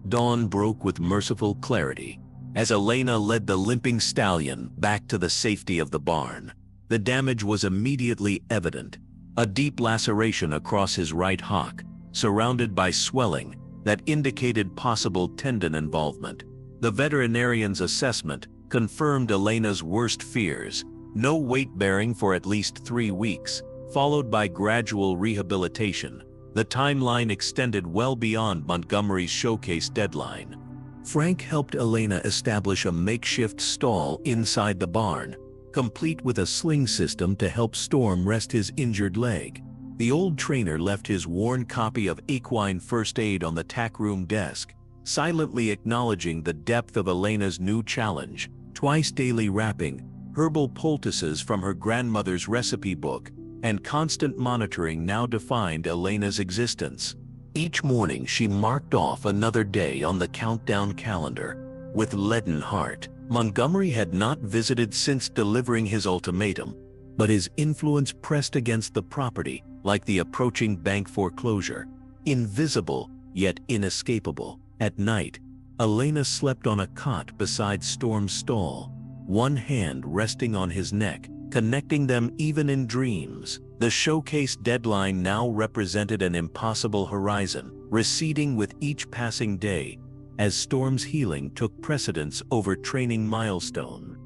Dawn broke with merciful clarity as Elena led the limping stallion back to the safety of the barn. The damage was immediately evident, a deep laceration across his right hock, surrounded by swelling that indicated possible tendon involvement. The veterinarian's assessment confirmed Elena's worst fears: no weight bearing for at least 3 weeks, followed by gradual rehabilitation. The timeline extended well beyond Montgomery's showcase deadline. Frank helped Elena establish a makeshift stall inside the barn, complete with a sling system to help Storm rest his injured leg. The old trainer left his worn copy of equine first aid on the tack room desk, silently acknowledging the depth of Elena's new challenge. Twice daily wrapping, herbal poultices from her grandmother's recipe book, and constant monitoring now defined Elena's existence. Each morning she marked off another day on the countdown calendar. With leaden heart, Montgomery had not visited since delivering his ultimatum, but his influence pressed against the property like the approaching bank foreclosure, invisible yet inescapable. At night, Elena slept on a cot beside Storm's stall, one hand resting on his neck, connecting them even in dreams. The showcase deadline now represented an impossible horizon, receding with each passing day as Storm's healing took precedence over training milestone.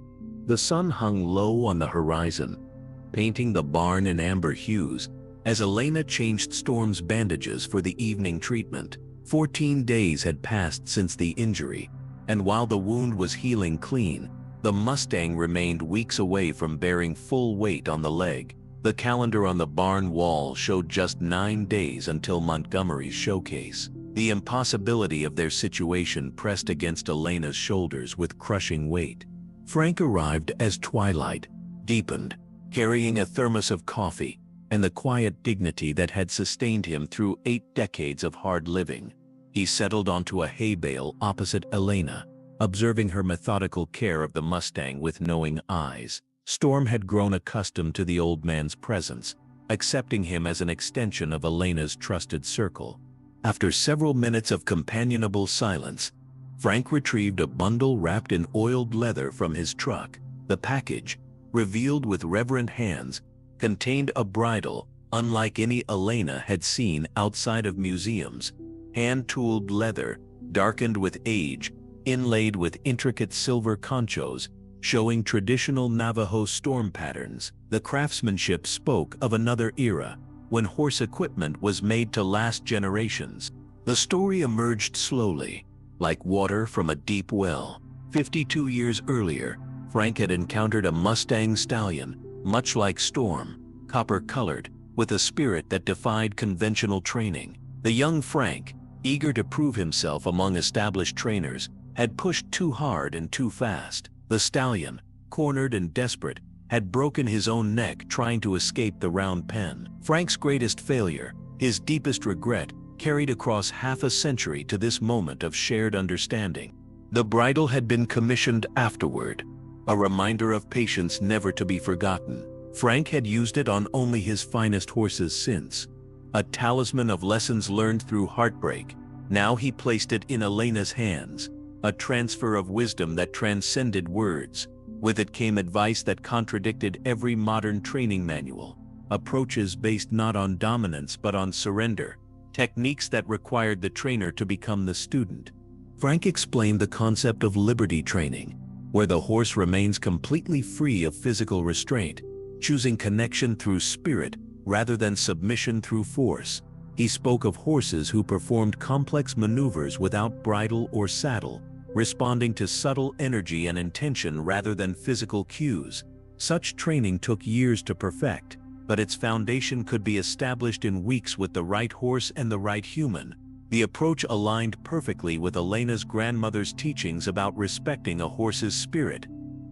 The sun hung low on the horizon, painting the barn in amber hues as Elena changed Storm's bandages for the evening treatment. 14 days had passed since the injury, and while the wound was healing clean, the Mustang remained weeks away from bearing full weight on the leg. The calendar on the barn wall showed just 9 days until Montgomery's showcase. The impossibility of their situation pressed against Elena's shoulders with crushing weight. Frank arrived as twilight deepened, carrying a thermos of coffee and the quiet dignity that had sustained him through 8 decades of hard living. He settled onto a hay bale opposite Elena, observing her methodical care of the Mustang with knowing eyes. Storm had grown accustomed to the old man's presence, accepting him as an extension of Elena's trusted circle. After several minutes of companionable silence, Frank retrieved a bundle wrapped in oiled leather from his truck. The package, revealed with reverent hands, contained a bridle unlike any Elena had seen outside of museums. Hand-tooled leather, darkened with age, inlaid with intricate silver conchos, showing traditional Navajo storm patterns. The craftsmanship spoke of another era, when horse equipment was made to last generations. The story emerged slowly, like water from a deep well. 52 years earlier, Frank had encountered a Mustang stallion, much like Storm, copper-colored, with a spirit that defied conventional training. The young Frank, eager to prove himself among established trainers, had pushed too hard and too fast. The stallion, cornered and desperate, had broken his own neck trying to escape the round pen. Frank's greatest failure, his deepest regret, carried across half a century to this moment of shared understanding. The bridle had been commissioned afterward, a reminder of patience never to be forgotten. Frank had used it on only his finest horses since, a talisman of lessons learned through heartbreak. Now he placed it in Elena's hands, a transfer of wisdom that transcended words. With it came advice that contradicted every modern training manual, approaches based not on dominance but on surrender, techniques that required the trainer to become the student. Frank explained the concept of liberty training, where the horse remains completely free of physical restraint, choosing connection through spirit rather than submission through force. He spoke of horses who performed complex maneuvers without bridle or saddle, responding to subtle energy and intention rather than physical cues. Such training took years to perfect, but its foundation could be established in weeks with the right horse and the right human. The approach aligned perfectly with Elena's grandmother's teachings about respecting a horse's spirit.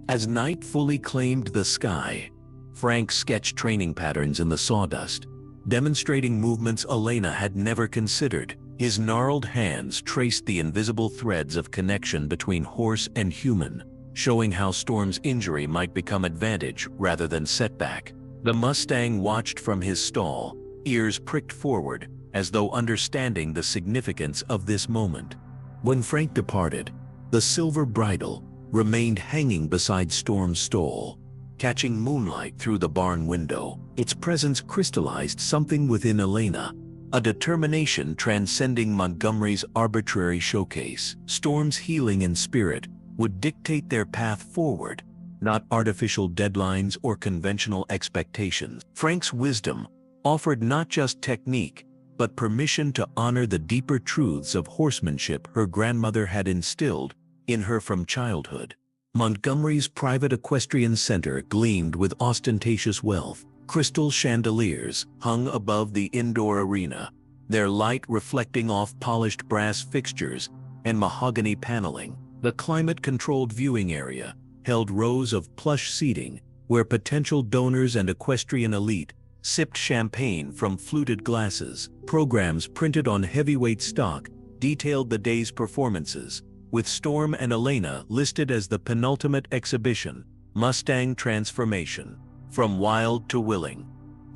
As night fully claimed the sky, Frank sketched training patterns in the sawdust, demonstrating movements Elena had never considered. His gnarled hands traced the invisible threads of connection between horse and human, showing how Storm's injury might become advantage rather than setback. The Mustang watched from his stall, ears pricked forward, as though understanding the significance of this moment. When Frank departed, the silver bridle remained hanging beside Storm's stall, catching moonlight through the barn window. Its presence crystallized something within Elena, a determination transcending Montgomery's arbitrary showcase. Storm's healing in spirit would dictate their path forward, not artificial deadlines or conventional expectations. Frank's wisdom offered not just technique, but permission to honor the deeper truths of horsemanship her grandmother had instilled in her from childhood. Montgomery's private equestrian center gleamed with ostentatious wealth. Crystal chandeliers hung above the indoor arena, their light reflecting off polished brass fixtures and mahogany paneling. The climate-controlled viewing area held rows of plush seating where potential donors and equestrian elite sipped champagne from fluted glasses. Programs printed on heavyweight stock detailed the day's performances, with Storm and Elena listed as the penultimate exhibition, Mustang Transformation, from wild to willing.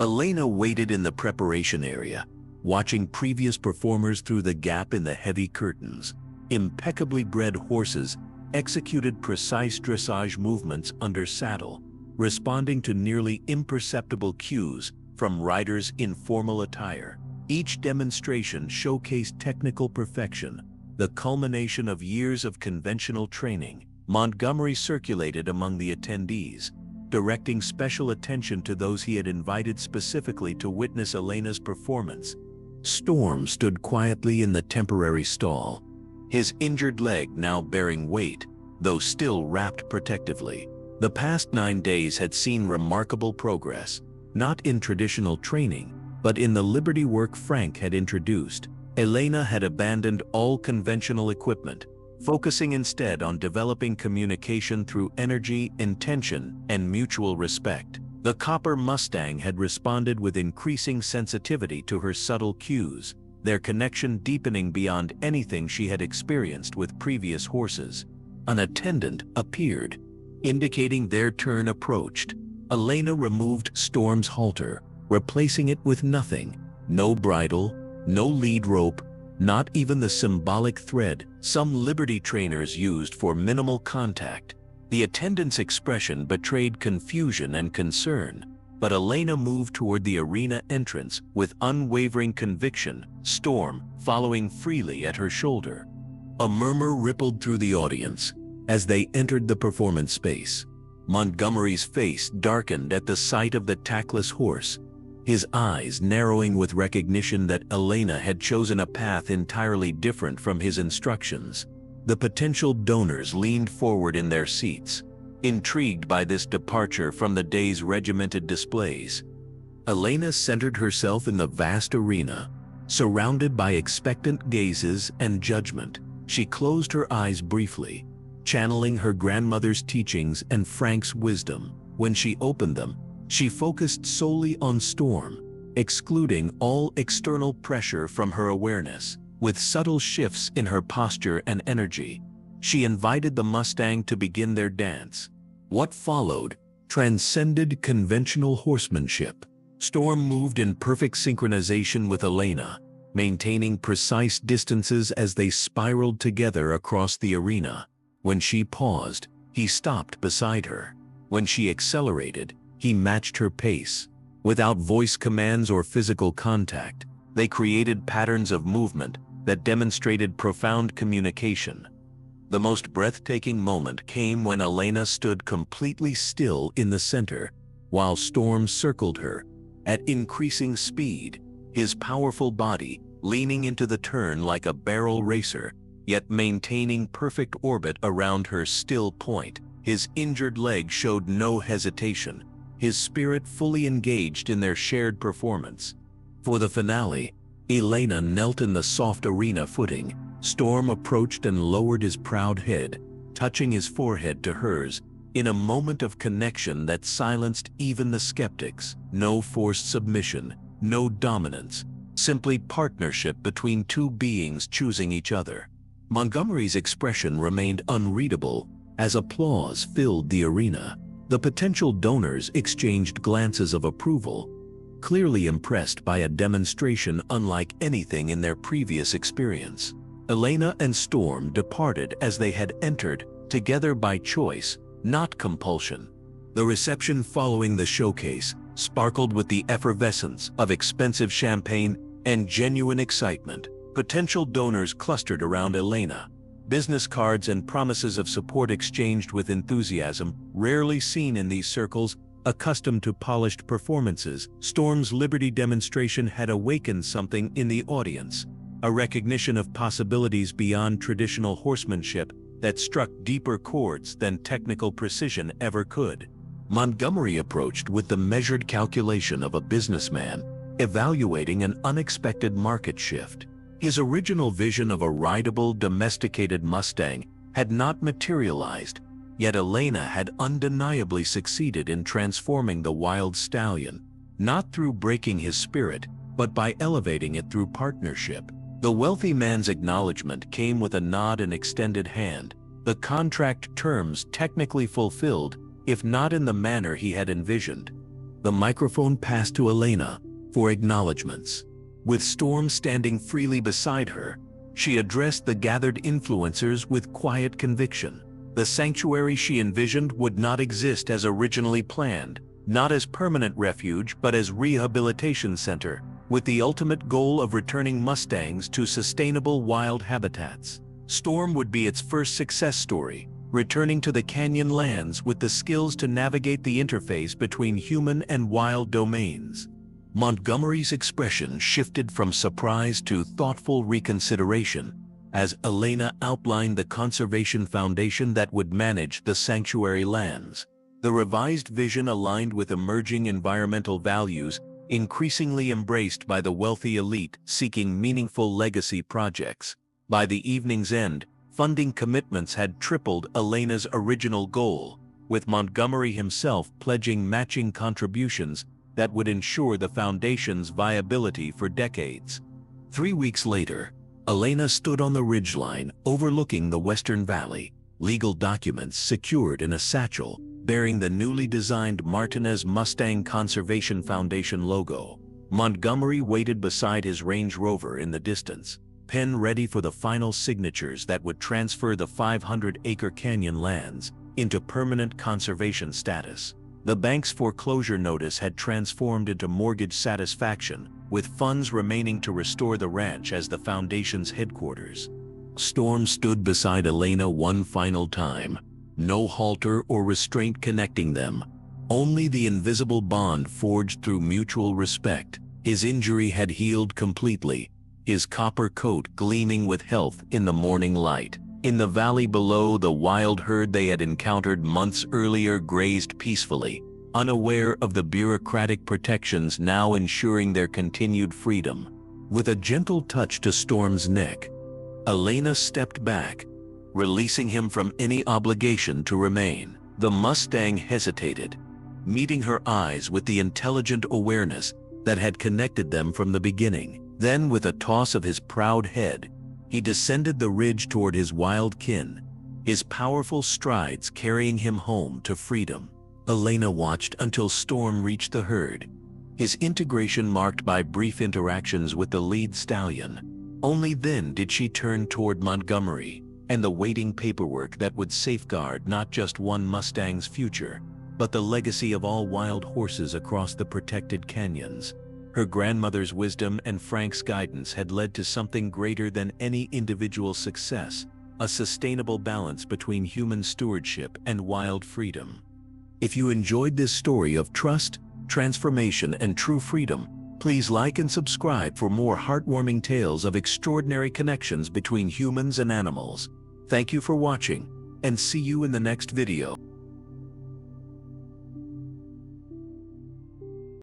Elena waited in the preparation area, watching previous performers through the gap in the heavy curtains. Impeccably bred horses executed precise dressage movements under saddle, responding to nearly imperceptible cues from riders in formal attire. Each demonstration showcased technical perfection, the culmination of years of conventional training. Montgomery circulated among the attendees, directing special attention to those he had invited specifically to witness Elena's performance. Storm stood quietly in the temporary stall, his injured leg now bearing weight, though still wrapped protectively. The past 9 days had seen remarkable progress, not in traditional training, but in the liberty work Frank had introduced. Elena had abandoned all conventional equipment, focusing instead on developing communication through energy, intention, and mutual respect. The copper Mustang had responded with increasing sensitivity to her subtle cues, their connection deepening beyond anything she had experienced with previous horses. An attendant appeared, indicating their turn approached. Elena removed Storm's halter, replacing it with nothing. No bridle, no lead rope, not even the symbolic thread some liberty trainers used for minimal contact. The attendant's expression betrayed confusion and concern, but Elena moved toward the arena entrance with unwavering conviction, Storm following freely at her shoulder. A murmur rippled through the audience as they entered the performance space. Montgomery's face darkened at the sight of the tactless horse, his eyes narrowing with recognition that Elena had chosen a path entirely different from his instructions. The potential donors leaned forward in their seats, intrigued by this departure from the day's regimented displays. Elena centered herself in the vast arena, surrounded by expectant gazes and judgment. She closed her eyes briefly, channeling her grandmother's teachings and Frank's wisdom. When she opened them, she focused solely on Storm, excluding all external pressure from her awareness. With subtle shifts in her posture and energy, she invited the Mustang to begin their dance. What followed transcended conventional horsemanship. Storm moved in perfect synchronization with Elena, maintaining precise distances as they spiraled together across the arena. When she paused, he stopped beside her. When she accelerated, he matched her pace. Without voice commands or physical contact, they created patterns of movement that demonstrated profound communication. The most breathtaking moment came when Elena stood completely still in the center, while Storm circled her at increasing speed, his powerful body leaning into the turn like a barrel racer, yet maintaining perfect orbit around her still point. His injured leg showed no hesitation, his spirit fully engaged in their shared performance. For the finale, Elena knelt in the soft arena footing. Storm approached and lowered his proud head, touching his forehead to hers, in a moment of connection that silenced even the skeptics. No forced submission, no dominance, simply partnership between two beings choosing each other. Montgomery's expression remained unreadable as applause filled the arena. The potential donors exchanged glances of approval, clearly impressed by a demonstration unlike anything in their previous experience. Elena and Storm departed as they had entered, together by choice, not compulsion. The reception following the showcase sparkled with the effervescence of expensive champagne and genuine excitement. Potential donors clustered around Elena, business cards and promises of support exchanged with enthusiasm rarely seen in these circles accustomed to polished performances. Storm's Liberty demonstration had awakened something in the audience, a recognition of possibilities beyond traditional horsemanship that struck deeper chords than technical precision ever could. Montgomery approached with the measured calculation of a businessman, evaluating an unexpected market shift. His original vision of a rideable, domesticated Mustang had not materialized, yet Elena had undeniably succeeded in transforming the wild stallion, not through breaking his spirit, but by elevating it through partnership. The wealthy man's acknowledgement came with a nod and extended hand, the contract terms technically fulfilled, if not in the manner he had envisioned. The microphone passed to Elena for acknowledgments. With Storm standing freely beside her, she addressed the gathered influencers with quiet conviction. The sanctuary she envisioned would not exist as originally planned, not as permanent refuge but as rehabilitation center, with the ultimate goal of returning Mustangs to sustainable wild habitats. Storm would be its first success story, returning to the canyon lands with the skills to navigate the interface between human and wild domains. Montgomery's expression shifted from surprise to thoughtful reconsideration as Elena outlined the conservation foundation that would manage the sanctuary lands. The revised vision aligned with emerging environmental values increasingly embraced by the wealthy elite seeking meaningful legacy projects. By the evening's end, funding commitments had tripled Elena's original goal, with Montgomery himself pledging matching contributions that would ensure the foundation's viability for decades. 3 weeks later, Elena stood on the ridgeline overlooking the Western Valley, legal documents secured in a satchel bearing the newly designed Martinez Mustang Conservation Foundation logo. Montgomery waited beside his Range Rover in the distance, pen ready for the final signatures that would transfer the 500-acre canyon lands into permanent conservation status. The bank's foreclosure notice had transformed into mortgage satisfaction, with funds remaining to restore the ranch as the foundation's headquarters. Storm stood beside Elena one final time, no halter or restraint connecting them, only the invisible bond forged through mutual respect. His injury had healed completely, his copper coat gleaming with health in the morning light. In the valley below, the wild herd they had encountered months earlier grazed peacefully, unaware of the bureaucratic protections now ensuring their continued freedom. With a gentle touch to Storm's neck, Elena stepped back, releasing him from any obligation to remain. The Mustang hesitated, meeting her eyes with the intelligent awareness that had connected them from the beginning. Then, with a toss of his proud head, he descended the ridge toward his wild kin, his powerful strides carrying him home to freedom. Elena watched until Storm reached the herd, his integration marked by brief interactions with the lead stallion. Only then did she turn toward Montgomery and the waiting paperwork that would safeguard not just one Mustang's future, but the legacy of all wild horses across the protected canyons. Her grandmother's wisdom and Frank's guidance had led to something greater than any individual success, a sustainable balance between human stewardship and wild freedom. If you enjoyed this story of trust, transformation, and true freedom, please like and subscribe for more heartwarming tales of extraordinary connections between humans and animals. Thank you for watching, and see you in the next video.